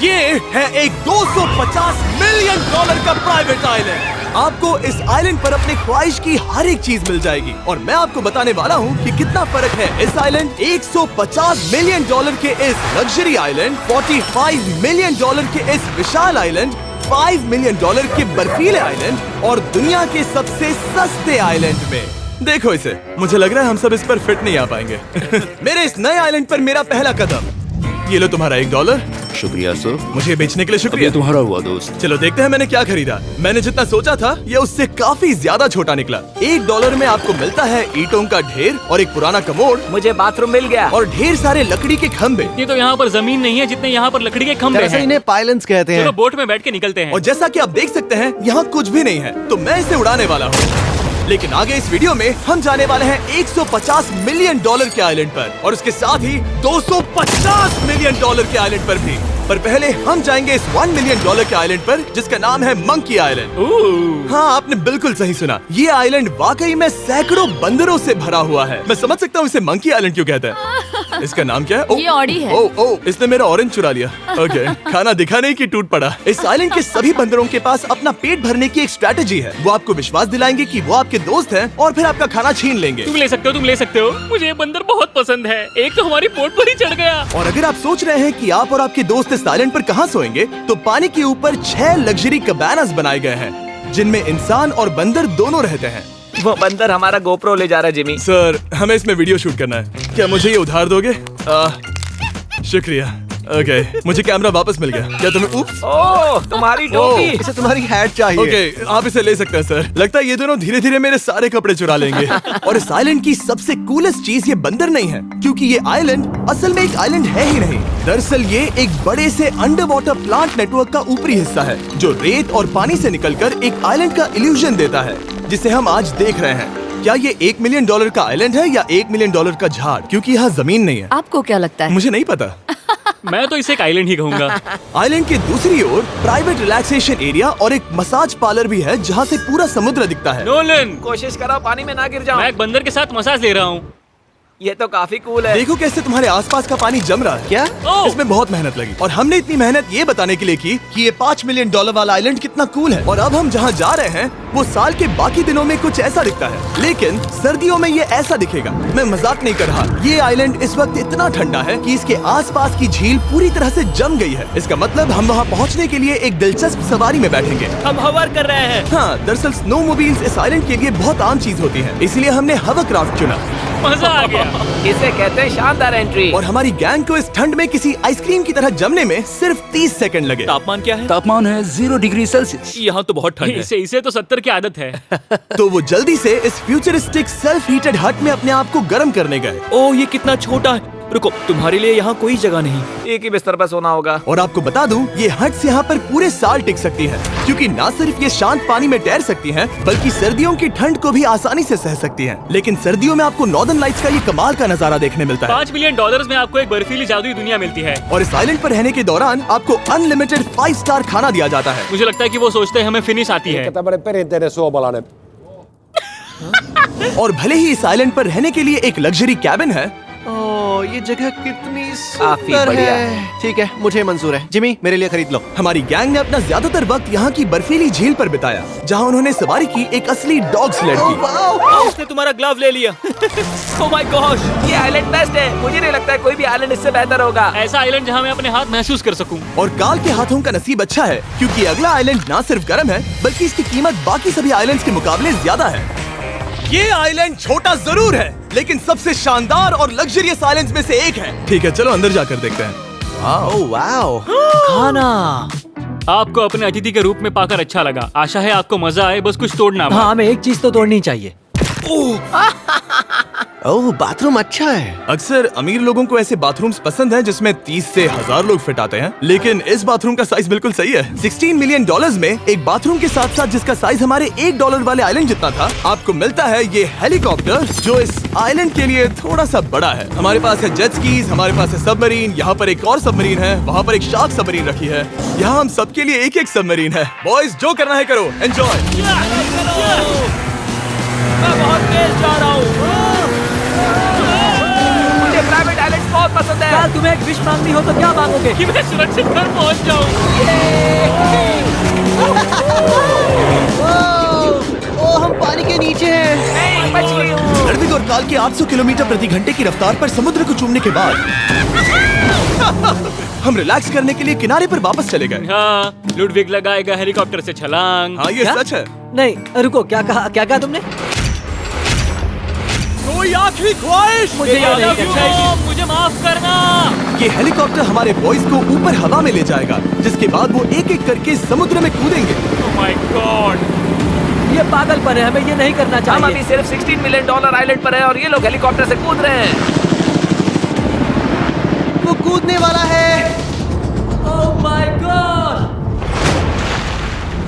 ये है एक 250 मिलियन डॉलर का प्राइवेट आइलैंड। आपको इस आइलैंड पर अपनी ख्वाहिश की हर एक चीज मिल जाएगी और मैं आपको बताने वाला हूँ कि कितना फर्क है इस आइलैंड 150 मिलियन डॉलर के इस लग्जरी आइलैंड, 45 मिलियन डॉलर के इस विशाल आइलैंड, 5 मिलियन डॉलर के बर्फीले आइलैंड और दुनिया के सबसे सस्ते आइलैंड में। देखो इसे, मुझे लग रहा है हम सब इस पर फिट नहीं आ पाएंगे। मेरे इस नए आइलैंड पर मेरा पहला कदम। ये लो तुम्हारा $1। शुक्रिया सर। मुझे बेचने के लिए शुक्रिया। ये तुम्हारा हुआ दोस्त। चलो देखते हैं मैंने क्या खरीदा। मैंने जितना सोचा था ये उससे काफी ज्यादा छोटा निकला। $1 में आपको मिलता है ईंटों का ढेर और एक पुराना कमोड। मुझे बाथरूम मिल गया और ढेर सारे लकड़ी के खंभे। ये तो यहाँ पर जमीन नहीं है जितने यहाँ पर लकड़ी के खंभे हैं। इन्हें पाइलन्स कहते चलो हैं। बोट में बैठ के निकलते हैं। और जैसा कि आप देख सकते हैं यहाँ कुछ भी नहीं है, तो मैं इसे उड़ाने वाला हूँ। लेकिन आगे इस वीडियो में हम जाने वाले हैं 150 मिलियन डॉलर के आइलैंड पर और उसके साथ ही 250 मिलियन डॉलर के आइलैंड पर भी। पर पहले हम जाएंगे इस 1 मिलियन डॉलर के आइलैंड पर जिसका नाम है मंकी आइलैंड। हाँ, आपने बिल्कुल सही सुना। ये आइलैंड वाकई में सैकड़ों बंदरों से भरा हुआ है। मैं समझ सकता हूँ इसे मंकी आइलैंड क्यों कहते हैं। इसका नाम क्या है? ये ऑडी है। ओ, इसने मेरा ऑरेंज चुरा लिया। ओके, खाना दिखा नहीं कि टूट पड़ा। इस आइलैंड के सभी बंदरों के पास अपना पेट भरने की एक स्ट्रैटेजी है। वो आपको विश्वास दिलाएंगे कि वो आपके दोस्त हैं और फिर आपका खाना छीन लेंगे। तुम ले सकते हो, तुम ले सकते हो। मुझे ये बंदर बहुत पसंद है। एक तो हमारी बोट पर ही चढ़ गया। और अगर आप सोच रहे हैं कि आप और आपके दोस्त इस आइलैंड पर कहाँ सोएंगे, तो पानी के ऊपर 6 लग्जरी कबानास बनाए गए हैं जिनमें इंसान और बंदर दोनों रहते हैं। वो बंदर हमारा गोप्रो ले जा रहा है जिमी। सर, हमें इसमें वीडियो शूट करना है। क्या मुझे ये उधार दोगे? शुक्रिया। ओके, मुझे कैमरा वापस मिल गया। क्या तुम्हें उप्स? ओह, तुम्हारी टोपी। इसे तुम्हारी हैट चाहिए। ओके, आप इसे ले सकते हैं सर। लगता है ये दोनों धीरे धीरे मेरे सारे कपड़े चुरा लेंगे। और इस आइलैंड की सबसे कूलेस्ट चीज ये बंदर नहीं है, क्योंकि ये आइलैंड असल में एक आइलैंड है ही नहीं। दरअसल ये एक बड़े से अंडर वाटर प्लांट नेटवर्क का ऊपरी हिस्सा है जो रेत और पानी से निकलकर एक आइलैंड का इल्यूजन देता है जिसे हम आज देख रहे हैं। क्या ये $1 मिलियन का आइलैंड है या $1 मिलियन का झाड़? क्योंकि यहाँ जमीन नहीं है। आपको क्या लगता है? मुझे नहीं पता। मैं तो इसे एक आइलैंड ही कहूँगा। आइलैंड के दूसरी ओर प्राइवेट रिलैक्सेशन एरिया और एक मसाज पार्लर भी है जहाँ से पूरा समुद्र दिखता है। नोलन, कोशिश करो पानी में ना गिर जाओ। मैं एक बंदर के साथ मसाज ले रहा हूँ। ये तो काफी कूल है। देखो कैसे तुम्हारे आसपास का पानी जम रहा है। क्या? इसमें बहुत मेहनत लगी और हमने इतनी मेहनत ये बताने के लिए की कि ये $5 मिलियन वाला आइलैंड कितना कूल है। और अब हम जहाँ जा रहे हैं वो साल के बाकी दिनों में कुछ ऐसा दिखता है, लेकिन सर्दियों में ये ऐसा दिखेगा। मैं मजाक नहीं कर रहा। ये आइलैंड इस वक्त इतना ठंडा है कि इसके आसपास की झील पूरी तरह से जम गई है। इसका मतलब हम वहाँ पहुँचने के लिए एक दिलचस्प सवारी में बैठेंगे। हम हवर कर रहे हैं। हाँ, दरअसल स्नोमोबाइल्स इस आइलैंड के लिए बहुत आम चीज होती है, इसलिए हमने हवरक्राफ्ट चुना। मजा आ गया। इसे कहते हैं शानदार एंट्री। और हमारी गैंग को इस ठंड में किसी आइसक्रीम की तरह जमने में सिर्फ 30 सेकंड लगे। तापमान क्या है? तापमान है 0 डिग्री सेल्सियस। यहाँ तो बहुत ठंड है। इसे तो 70 की आदत है। तो वो जल्दी से इस फ्यूचरिस्टिक सेल्फ हीटेड हट में अपने आप को गर्म करने गए। ओह, ये कितना छोटा है। रुको, तुम्हारे लिए यहाँ कोई जगह नहीं। एक ही बिस्तर पर सोना होगा। और आपको बता दूं, ये हट्स यहाँ पर पूरे साल टिक सकती हैं, क्योंकि न सिर्फ ये शांत पानी में तैर सकती हैं, बल्कि सर्दियों की ठंड को भी आसानी से सह सकती हैं। लेकिन सर्दियों में आपको नॉर्दर्न लाइट्स का ये कमाल का नजारा देखने मिलता है। $5 मिलियन में आपको एक बर्फीली जादुई दुनिया मिलती है। और इस आइलैंड पर रहने के दौरान आपको अनलिमिटेड 5 स्टार खाना दिया जाता है। मुझे लगता है कि वो सोचते हैं हमें फिनिश आती है। और भले ही इस आइलैंड पर रहने के लिए एक लग्जरी कैबिन है, ओह, ये जगह कितनी काफी सुंदर बढ़िया है। ठीक है, मुझे मंजूर है। जिमी, मेरे लिए खरीद लो। हमारी गैंग ने अपना ज्यादातर वक्त यहाँ की बर्फीली झील पर बिताया, जहाँ उन्होंने सवारी की एक असली डॉग स्लेड की। उसने तुम्हारा ग्लव ले लिया। ओह माय गॉश, ये आइलैंड बेस्ट है। मुझे नहीं लगता है कोई भी आइलैंड इससे बेहतर होगा। ऐसा आइलैंड जहाँ मैं अपने हाथ महसूस कर सकूं। और काल के हाथों का नसीब अच्छा है, क्योंकि अगला आइलैंड न सिर्फ गर्म है, बल्कि इसकी कीमत बाकी सभी आइलैंड्स के मुकाबले ज्यादा है। ये आइलैंड छोटा जरूर है, लेकिन सबसे शानदार और लग्जरियस आइलैंड्स में से एक है। ठीक है, चलो अंदर जाकर देखते हैं। ओह वाओ, खाना। आपको अपने अतिथि के रूप में पाकर अच्छा लगा। आशा है आपको मजा आए, बस कुछ तोड़ना मत। हाँ, हमें एक चीज तो तोड़नी चाहिए। ओह, बाथरूम अच्छा है। अक्सर अमीर लोगों को ऐसे बाथरूम्स पसंद हैं जिसमें 30 से 1000 लोग फिट आते हैं, लेकिन इस बाथरूम का साइज बिल्कुल सही है। $16 मिलियन में एक बाथरूम के साथ साथ जिसका साइज हमारे $1 वाले आइलैंड जितना था, आपको मिलता है ये हेलीकॉप्टर, जो इस आइलैंड के लिए थोड़ा सा बड़ा है। हमारे पास है जेट स्कीज, हमारे पास है सबमरीन, यहाँ पर एक और सबमरीन है, वहाँ पर एक शार्क सबमरीन रखी है। यहाँ हम सबके लिए एक एक सबमरीन है। बॉयज, जो करना है करो, एंजॉय। मैं बहुत तेज जा रहा हूँ। मुझे प्राइवेट आइलैंड बहुत पसंद है। यार तुम्हें एक विश मांगनी हो तो क्या मांगोगे? कि मैं सुरक्षित घर पहुंच जाऊं। ओ हम पानी के नीचे हैं। नहीं, बच गई हूँ। लड़विक और काल के 800 किलोमीटर प्रति घंटे की रफ्तार पर समुद्र को चूमने के बाद हम रिलैक्स करने के लिए किनारे पर वापस चले गए। हाँ, लुडविग लगाएगा हेलीकॉप्टर से छलांग। हाँ, ये क्या? सच है। नहीं रुको, क्या कहा तुमने? कोई आखिरी ख्वाहिश? मुझे ये नहीं करना। मुझे माफ करना। ये हेलीकॉप्टर हमारे बॉयज को ऊपर हवा में ले जाएगा, जिसके बाद वो एक एक करके समुद्र में कूदेंगे। ओह माय गॉड, ये पागलपन है, हमें ये नहीं करना हम चाहिए। अभी सिर्फ $16 मिलियन आइलैंड पर है और ये लोग हेलीकॉप्टर से कूद रहे हैं। वो कूदने वाला है। Oh my God!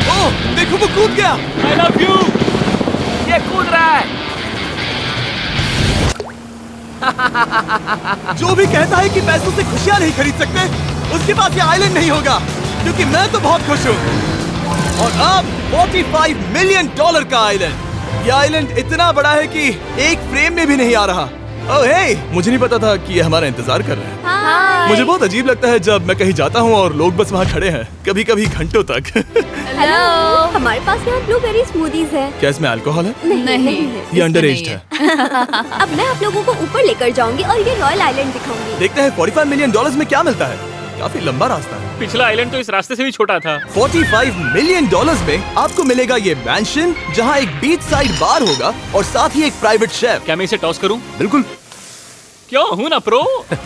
ओह, देखो वो कूद गया। I love you. ये कूद रहा है। जो भी कहता है कि पैसों से खुशियां नहीं खरीद सकते, उसके पास ये आइलैंड नहीं होगा, क्योंकि मैं तो बहुत खुश हूँ। और अब $45 मिलियन का आइलैंड। ये आइलैंड इतना बड़ा है कि एक फ्रेम में भी नहीं आ रहा। ओह हे, मुझे नहीं पता था कि ये हमारा इंतजार कर रहे हैं। मुझे बहुत अजीब लगता है जब मैं कहीं जाता हूँ और लोग बस वहाँ खड़े हैं, कभी कभी घंटों तक। हेलो, हमारे पास यहाँ ब्लूबेरी स्मूदीज है। क्या इसमें अल्कोहल है? नहीं ये अंडरएज्ड है। अब मैं आप लोगों को ऊपर लेकर जाऊंगी और ये रॉयल आइलैंड दिखाऊंगी। देखते हैं $45 मिलियन में क्या मिलता है। काफी लंबा रास्ता है। पिछला आइलैंड तो इस रास्ते से भी छोटा था। $45 मिलियन में आपको मिलेगा ये मैंशन, जहाँ एक बीच साइड बार होगा और साथ ही एक प्राइवेट शेफ। क्या मैं इसे टॉस करूं? बिल्कुल। क्यों, हूं ना प्रो।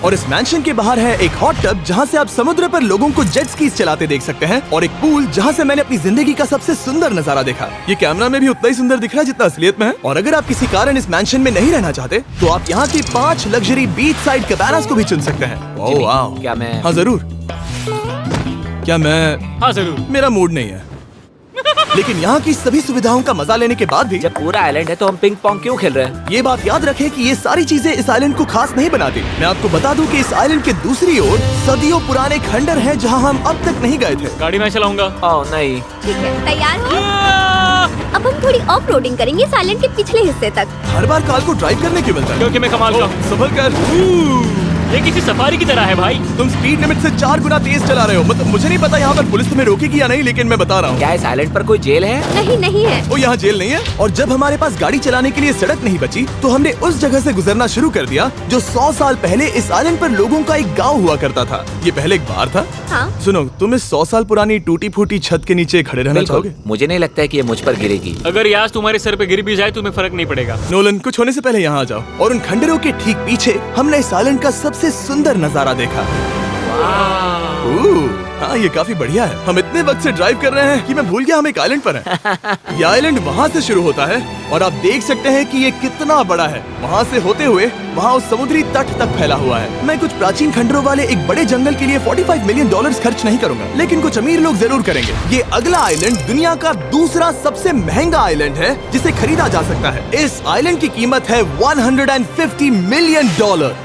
और इस मैंशन के बाहर है एक हॉट टब, जहाँ से आप समुद्र पर लोगों को जेट स्कीज चलाते देख सकते हैं, और एक पूल जहाँ से मैंने अपनी जिंदगी का सबसे सुंदर नजारा देखा। ये कैमरा में भी उतना ही सुंदर दिख रहा है जितना असलियत में है। और अगर आप किसी कारण इस मैंशन में नहीं रहना चाहते, तो आप यहाँ की 5 लग्जरी बीच साइड कैबानास को भी चुन सकते हैं। ओह वाह। क्या मैं? हाँ जरूर। क्या मैं? हाँ जरूर। मेरा मूड नहीं है। लेकिन यहाँ की सभी सुविधाओं का मजा लेने के बाद भी जब पूरा आइलैंड है तो हम पिंग पोंग क्यों खेल रहे हैं? ये बात याद रखें कि ये सारी चीजें इस आइलैंड को खास नहीं बनाती। मैं आपको बता दूं कि इस आइलैंड के दूसरी ओर सदियों पुराने खंडर हैं, जहां हम अब तक नहीं गए थे। गाड़ी मैं चलाऊंगा। ओह नहीं। ठीक है, तैयार हो? अब हम थोड़ी ऑफ रोडिंग करेंगे इस आइलैंड के पिछले हिस्से तक। हर बार कार को ड्राइव करने क्यों मिलता है? क्योंकि मैं कमाल का हूं। संभल कर। ये किसी सफारी की तरह है भाई। तुम स्पीड लिमिट से 4 गुना तेज चला रहे हो। मतलब मुझे नहीं पता यहाँ पर पुलिस तुम्हें रोकेगी या नहीं, लेकिन मैं बता रहा हूँ। क्या इस आइलैंड पर कोई जेल है? नहीं है। वो यहाँ जेल नहीं है। और जब हमारे पास गाड़ी चलाने के लिए सड़क नहीं बची, तो हमने उस जगह से गुजरना शुरू कर दिया जो 100 साल पहले इस आइलैंड पर लोगों का एक गाँव हुआ करता था। ये पहले एक बार था। हाँ? सुनो, तुम इस 100 साल पुरानी टूटी फूटी छत के नीचे खड़े रहना बिल्कुल। चाहोगे? मुझे नहीं लगता है कि ये मुझ पर गिरेगी। अगर ये आज तुम्हारे सर पे गिर भी जाए तुम्हें फर्क नहीं पड़ेगा। नोलन, कुछ होने से पहले यहाँ आ जाओ। और उन खंडरों के ठीक पीछे हमने इस आइलैंड का सबसे सुंदर नजारा देखा। हाँ, ये काफी बढ़िया है। हम इतने वक्त से ड्राइव कर रहे हैं कि मैं भूल गया हम एक आइलैंड पर हैं। ये आइलैंड वहाँ से शुरू होता है और आप देख सकते हैं कि ये कितना बड़ा है। वहाँ से होते हुए वहाँ उस समुद्री तट तक फैला हुआ है। मैं कुछ प्राचीन खंडरों वाले एक बड़े जंगल के लिए $45 मिलियन खर्च नहीं करूंगा, लेकिन कुछ अमीर लोग जरूर करेंगे। ये अगला आइलैंड दुनिया का दूसरा सबसे महंगा आइलैंड है जिसे खरीदा जा सकता है। इस आइलैंड की कीमत है $150 मिलियन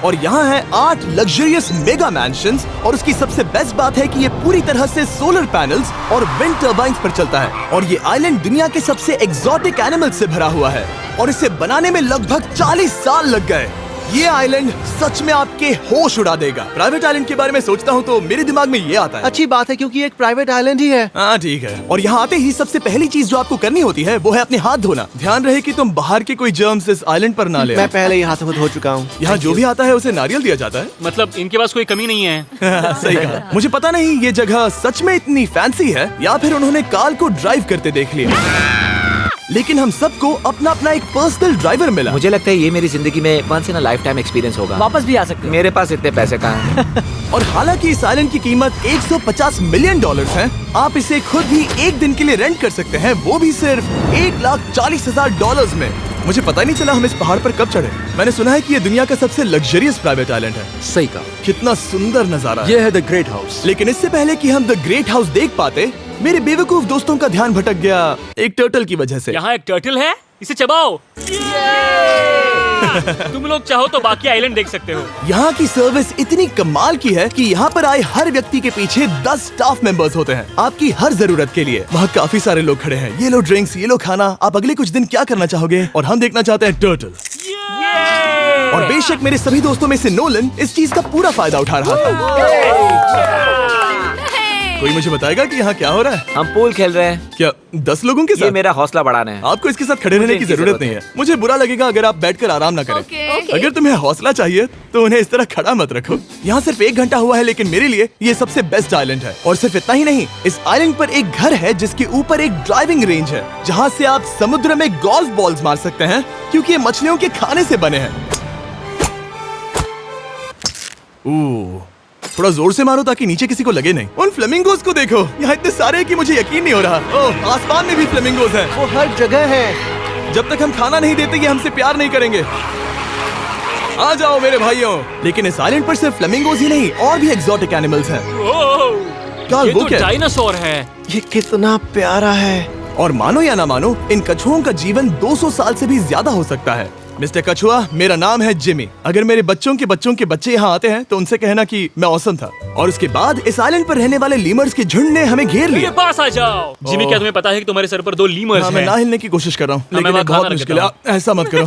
और यहाँ है 8 लग्जरियस मेगा मैंशंस। और उसकी सबसे बेस्ट बात है कि ये पूरी तरह से सोलर पैनल्स और विंड टर्बाइन्स पर चलता है। और ये आइलैंड दुनिया के सबसे एक्सोटिक एनिमल्स से भरा हुआ है और इसे बनाने में लगभग 40 साल लग गए। ये आइलैंड सच में आपके होश उड़ा देगा। प्राइवेट आइलैंड के बारे में सोचता हूँ तो मेरे दिमाग में ये आता है। अच्छी बात है, क्योंकि एक प्राइवेट आइलैंड ही है। हाँ ठीक है। और यहाँ आते ही सबसे पहली चीज जो आपको करनी होती है वो है अपने हाथ धोना। ध्यान रहे कि तुम बाहर के कोई जर्म्स इस आइलैंड पर ना ले। मैं पहले ही हाथों को धो चुका हूँ। यहाँ जो भी आता है उसे नारियल दिया जाता है। मतलब इनके पास कोई कमी नहीं है। सही कहा। मुझे पता नहीं ये जगह सच में इतनी फैंसी है या फिर उन्होंने कार को ड्राइव करते देख लिया, लेकिन हम सबको अपना अपना एक पर्सनल ड्राइवर मिला। मुझे लगता है ये मेरी जिंदगी में once in a lifetime experience होगा। वापस भी आ सकते हो। मेरे पास इतने पैसे कहाँ हैं? और हालांकि इस आइलैंड की कीमत $150 मिलियन है, आप इसे खुद भी एक दिन के लिए रेंट कर सकते हैं, वो भी सिर्फ $1,40,000 में। मुझे पता ही नहीं चला हम इस पहाड़ पर कब चढ़े। मैंने सुना है कि ये दुनिया का सबसे लग्जरियस प्राइवेट आइलैंड है। सही कहा। कितना सुंदर नजारा है। ये है द ग्रेट हाउस। लेकिन इससे पहले कि हम द ग्रेट हाउस देख पाते, मेरे बेवकूफ दोस्तों का ध्यान भटक गया एक टर्टल की वजह से। यहाँ एक टर्टल है, इसे चबाओ। तुम लोग चाहो तो बाकी आइलैंड देख सकते हो। यहाँ की सर्विस इतनी कमाल की है कि यहाँ पर आए हर व्यक्ति के पीछे 10 स्टाफ मेंबर्स होते हैं आपकी हर जरूरत के लिए। वहाँ काफी सारे लोग खड़े हैं। ये लो ड्रिंक्स, ये लो खाना। आप अगले कुछ दिन क्या करना चाहोगे? और हम देखना चाहते हैं टर्टल। और बेशक मेरे सभी दोस्तों में से नोलन इस चीज का पूरा फायदा उठा रहा था। कोई मुझे बताएगा कि यहाँ क्या हो रहा है? हम पूल खेल रहे हैं। क्या 10 लोगों के ये साथ? मेरा हौसला बढ़ाना है। आपको इसके साथ खड़े रहने की इनकी जरूरत नहीं है। मुझे बुरा लगेगा अगर आप बैठकर आराम ना करें। अगर तुम्हें हौसला चाहिए तो उन्हें इस तरह खड़ा मत रखो। यहाँ सिर्फ 1 घंटा हुआ है, लेकिन मेरे लिए ये सबसे बेस्ट आइलैंड है। और सिर्फ इतना ही नहीं, इस आइलैंड पर एक घर है जिसके ऊपर एक ड्राइविंग रेंज है, जहाँ से आप समुद्र में गोल्फ बॉल्स मार सकते हैं, क्योंकि ये मछलियों के खाने से बने हैं। थोड़ा जोर से मारो ताकि नीचे किसी को लगे नहीं। उन फ्लेमिंगोज को देखो, यहाँ इतने सारे हैं कि मुझे यकीन नहीं हो रहा। ओह, आसमान में भी फ्लेमिंगोज हैं। वो हर जगह है। जब तक हम खाना नहीं देते ये हमसे प्यार नहीं करेंगे। आ जाओ मेरे भाइयों। लेकिन इस आइलैंड पर सिर्फ फ्लेमिंगोज ही नहीं, और भी एक्सोटिक एनिमल्स हैं। ये वो तो क्या है? डायनासोर है। ये कितना प्यारा है। और मानो या ना मानो, इन कछुओं का जीवन 200 साल से भी ज्यादा हो सकता है। मिस्टर कछुआ, मेरा नाम है जिमी। अगर मेरे बच्चों के बच्चे यहाँ आते हैं तो उनसे कहना कि मैं औसम था। और उसके बाद इस आइलैंड पर रहने वाले लीमर्स के झुंड ने हमें घेर मेरे लिया। पास आ जाओ। जिमी, क्या तुम्हें पता है कि तुम्हारे सर पर 2 लीमर्स हाँ, मैं हैं? ना हिलने की कोशिश कर रहा हूँ, मैं लेकिन ये वहाँ बहुत खाना मुश्किल है। रखता ऐसा मत करो।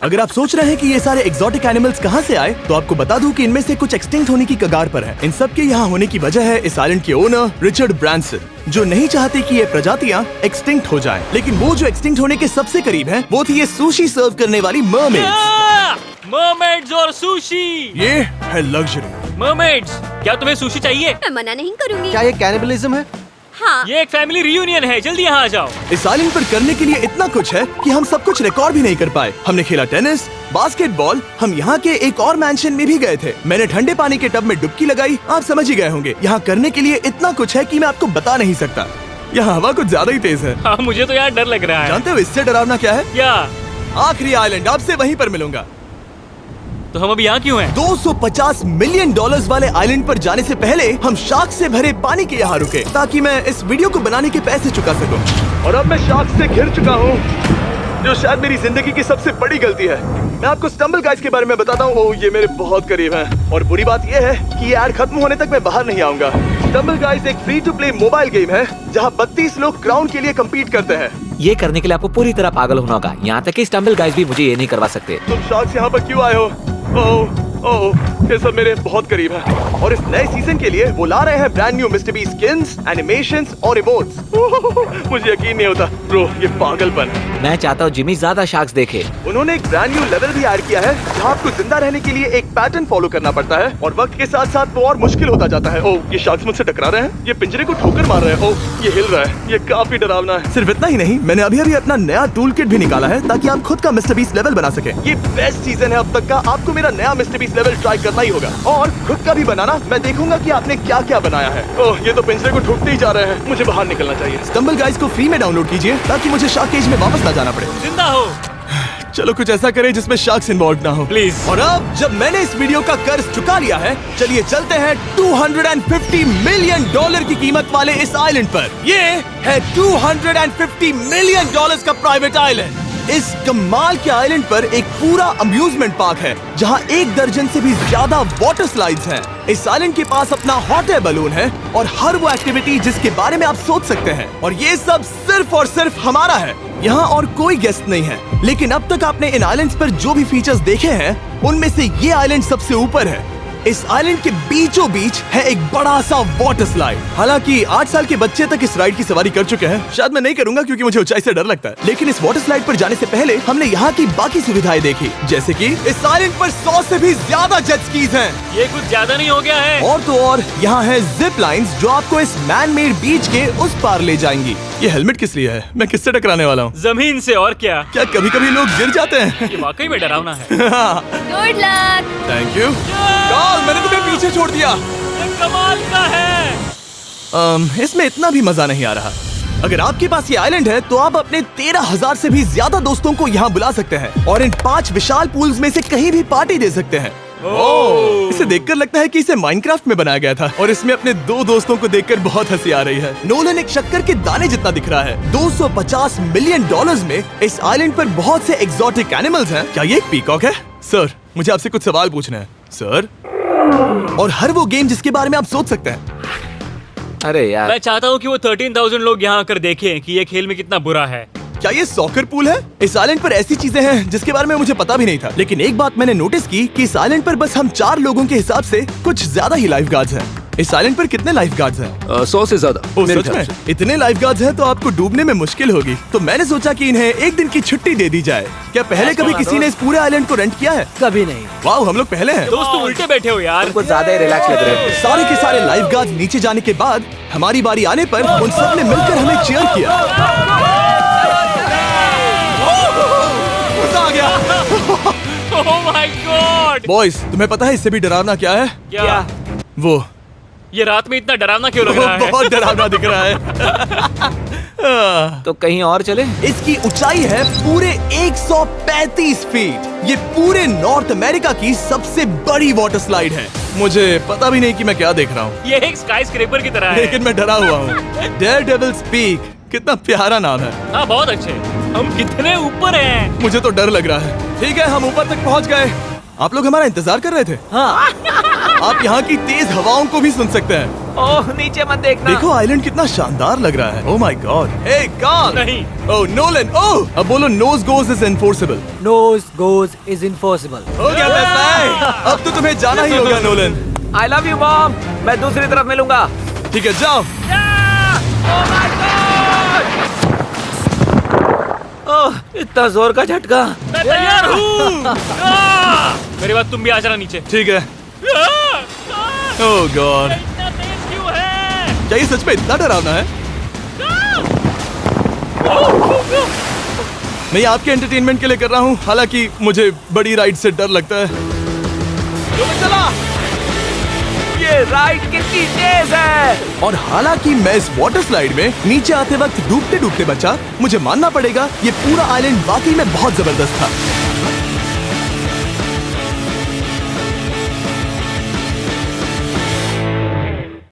अगर आप सोच रहे हैं कि ये सारे एक्सोटिक एनिमल्स कहाँ से आए, तो आपको बता दूं कि इनमें से कुछ एक्सटिंक्ट होने की कगार पर हैं। इन सब के यहाँ होने की वजह है इस आइलैंड के ओनर रिचर्ड ब्रांसन, जो नहीं चाहते कि ये प्रजातियाँ एक्सटिंक्ट हो जाएं। लेकिन वो जो एक्सटिंक्ट होने के सबसे करीब हैं, वो थी ये सुशी सर्व करने वाली मरमेड्स। मरमेड्स और सुशी। ये है लग्जरी। मरमेड्स, क्या तुम्हें सुशी चाहिए? मैं मना नहीं करूंगी। क्या ये कैनिबलिज्म है? हाँ। ये एक फैमिली रियूनियन है, जल्दी यहाँ आ जाओ। इस आइलैंड पर करने के लिए इतना कुछ है कि हम सब कुछ रिकॉर्ड भी नहीं कर पाए। हमने खेला टेनिस, बास्केटबॉल, हम यहाँ के एक और मैंशन में भी गए थे। मैंने ठंडे पानी के टब में डुबकी लगाई। आप समझ ही गए होंगे, यहाँ करने के लिए इतना कुछ है कि मैं आपको बता नहीं सकता। यहाँ हवा कुछ ज्यादा ही तेज है। हाँ, मुझे तो यार डर लग रहा है। जानते हो इससे डरावना क्या है? क्या? आखिरी आइलैंड, आपसे वहीं पर मिलूंगा। तो हम अभी यहाँ क्यों हैं? 250 मिलियन डॉलर्स वाले आइलैंड पर जाने से पहले हम शार्क से भरे पानी के यहाँ रुके, ताकि मैं इस वीडियो को बनाने के पैसे चुका सकूं। और अब मैं शार्क से घिर चुका हूँ, जो शायद मेरी जिंदगी की सबसे बड़ी गलती है। मैं आपको स्टम्बल गाइस के बारे में बताता हूँ। ओह, ये मेरे बहुत करीब हैं। और बुरी बात ये है कि ये ऐड खत्म होने तक मैं बाहर नहीं आऊंगा। स्टम्बल गाइस एक free to play mobile game है, जहाँ 32 लोग क्राउन के लिए कम्पीट करते हैं। ये करने के लिए आपको पूरी तरह पागल होना होगा। यहाँ तक कि स्टम्बल गाइस भी मुझे ये नहीं करवा सकते। तुम शार्क्स यहाँ पर क्यों आए हो? ओह, ये सब मेरे बहुत करीब है। और इस नए सीजन के लिए वो ला रहे हैं brand new mister beast skins, animations और इमोट्स। मुझे यकीन नहीं होता ब्रो, ये पागलपन। मैं चाहता हूँ जिमी ज्यादा शार्क्स देखे। उन्होंने एक ब्रांड न्यू लेवल भी ऐड किया है, जहाँ आपको जिंदा रहने के लिए एक पैटर्न फॉलो करना पड़ता है, और वक्त के साथ साथ वो और मुश्किल होता जाता है। ओह, ये शार्क्स मुझसे टकरा रहे हैं, ये पिंजरे को ठोकर मार रहे हैं। ओह, ये हिल रहा है, ये काफी डरावना है। सिर्फ इतना ही नहीं, मैंने अभी अपना नया टूल किट भी निकाला है, ताकि आप खुद का मिस्टर बीस्ट लेवल बना सके। ये बेस्ट सीजन है अब तक का। आपको मेरा नया मिस्टर बीस्ट लेवल ट्राई करना ही होगा, और खुद का भी बनाना। मैं देखूंगा कि आपने क्या क्या बनाया है। ओह, ये तो पिंजरे को ठोकते ही जा रहे हैं। मुझे बाहर निकलना चाहिए। स्टम्बल गाइस को फ्री में डाउनलोड कीजिए, ताकि मुझे शार्क केज में वापस ना जाना पड़े। जिंदा हो। चलो कुछ ऐसा करें जिसमें शार्क्स इन्वॉल्व ना हो, प्लीज। और अब जब मैंने इस वीडियो का कर्ज चुका लिया है, चलिए चलते हैं 250 मिलियन डॉलर की कीमत वाले इस आइलैंड पर। ये है 250 मिलियन डॉलर्स का प्राइवेट आइलैंड। इस कमाल के आइलैंड पर एक पूरा अम्यूजमेंट पार्क है, जहां 1 दर्जन से भी ज्यादा वाटर स्लाइड्स हैं। इस आइलैंड के पास अपना हॉट एयर बलून है, और हर वो एक्टिविटी जिसके बारे में आप सोच सकते हैं। और ये सब सिर्फ और सिर्फ हमारा है। यहाँ और कोई गेस्ट नहीं है, लेकिन अब तक आपने इन आइलैंड्स पर जो भी फीचर्स देखे हैं, उनमें से ये आइलैंड सबसे ऊपर है। इस आइलैंड के बीचों बीच है एक बड़ा सा वाटर स्लाइड। हालांकि 8 साल के बच्चे तक इस राइड की सवारी कर चुके हैं। शायद मैं नहीं करूंगा क्योंकि मुझे ऊंचाई से डर लगता है। लेकिन इस वाटर स्लाइड पर जाने से पहले हमने यहाँ की बाकी सुविधाएं देखी, जैसे कि इस आइलैंड पर 100 से भी ज्यादा जेट स्कीज हैं। ये कुछ ज्यादा नहीं हो गया है? और तो और यहाँ है जिप लाइन्स, जो आपको इस मैन मेड बीच के उस पार ले जाएंगी। ये हेलमेट किस लिए है? मैं किससे टकराने वाला हूँ? जमीन से। और क्या कभी कभी लोग गिर जाते हैं? ये वाकई में डरावना है। Good luck. Thank you Carl, मैंने तुम्हें पीछे छोड़ दिया। ये कमाल का है। इसमें इतना भी मजा नहीं आ रहा। अगर आपके पास ये आइलैंड है, तो आप अपने 13,000 से भी ज्यादा दोस्तों को यहाँ बुला सकते हैं, और इन 5 विशाल पूल्स में से कहीं भी पार्टी दे सकते हैं। ओह, इसे देखकर लगता है कि इसे माइनक्राफ्ट में बनाया गया था, और इसमें अपने 2 दोस्तों को देखकर बहुत हंसी आ रही है। नोलन एक शक्कर के दाने जितना दिख रहा है। 250 मिलियन डॉलर्स में इस आइलैंड पर बहुत से एक्सोटिक एनिमल्स हैं। क्या ये एक पीकॉक है? सर, मुझे आपसे कुछ सवाल पूछना है सर। और हर वो गेम जिसके बारे में आप सोच सकते हैं। अरे यार, मैं चाहता हूँ कि वो 13,000 लोग यहाँ आकर देखें कि ये खेल में कितना बुरा है। क्या ये सॉकर पूल है? इस आइलैंड पर ऐसी चीजें हैं जिसके बारे में मुझे पता भी नहीं था, लेकिन एक बात मैंने नोटिस की कि इस आइलैंड पर बस हम 4 लोगों के हिसाब से कुछ ज्यादा ही लाइफ गार्ड्स हैं। इस आइलैंड पर कितने लाइफ गार्ड्स हैं? 100 से ज्यादा ओ, मेरे सच ख्याल में? से। इतने लाइफ गार्ड्स हैं तो आपको डूबने में मुश्किल होगी। तो मैंने सोचा कि इन्हें एक दिन की छुट्टी दे दी जाए। क्या पहले कभी किसी ने इस पूरे आइलैंड को रेंट किया है? कभी नहीं। वाह, हम लोग पहले हैं। दोस्त तुम उल्टे बैठे हो यार। कुछ ज्यादा ही रिलैक्स लग रहे हैं। सारे के सारे लाइफ गार्ड्स नीचे जाने के बाद हमारी बारी आने पर उन सब ने मिलकर हमें चीयर किया। मजा आ गया। ओह माय गॉड। बॉयज, तुम्हें पता है इससे भी डरावना क्या है? क्या? वो ये रात में इतना डरावना क्यों लग रहा है? बहुत डरावना दिख रहा है। तो कहीं और चले? इसकी ऊंचाई है पूरे 135 फीट। ये पूरे नॉर्थ अमेरिका की सबसे बड़ी वाटर स्लाइड है। मुझे पता भी नहीं कि मैं क्या देख रहा हूँ, ये एक स्काई स्क्रेपर की तरह है। लेकिन मैं डरा हुआ हूँ। डेयरडेविल्स पीक, कितना प्यारा नाम है। हाँ बहुत अच्छे। हम कितने ऊपर हैं? मुझे तो डर लग रहा है। ठीक है, हम ऊपर तक पहुँच गए। आप लोग हमारा इंतजार कर रहे थे। हाँ। आप यहाँ की तेज हवाओं को भी सुन सकते हैं। ओह नीचे मत देखना। देखो आइलैंड कितना शानदार लग रहा है। Oh my god. Hey Carl. नहीं। Oh Nolan. ओह, अब बोलो nose goes is enforceable. Nose goes is enforceable. हो गया फैसला है। अब तो तुम्हें जाना ही होगा Nolan. I love you mom. मैं दूसरी तरफ मिलूंगा। ठीक है, जाओ। ओह इतना जोर का झटका। मैं तैयार हूँ। मेरे बाद तुम भी आ जाना नीचे। ठीक है। ओह गॉड, इतना तेज क्यों है? क्या ये सच में इतना डरावना है? मैं ये आपके एंटरटेनमेंट के लिए कर रहा हूँ, हालांकि मुझे बड़ी राइड से डर लगता है। चला। ये राइड कितनी तेज है। और हालांकि मैं इस वाटर स्लाइड में नीचे आते वक्त डूबते डूबते बचा, मुझे मानना पड़ेगा ये पूरा आइलैंड वाकई में बहुत जबरदस्त था।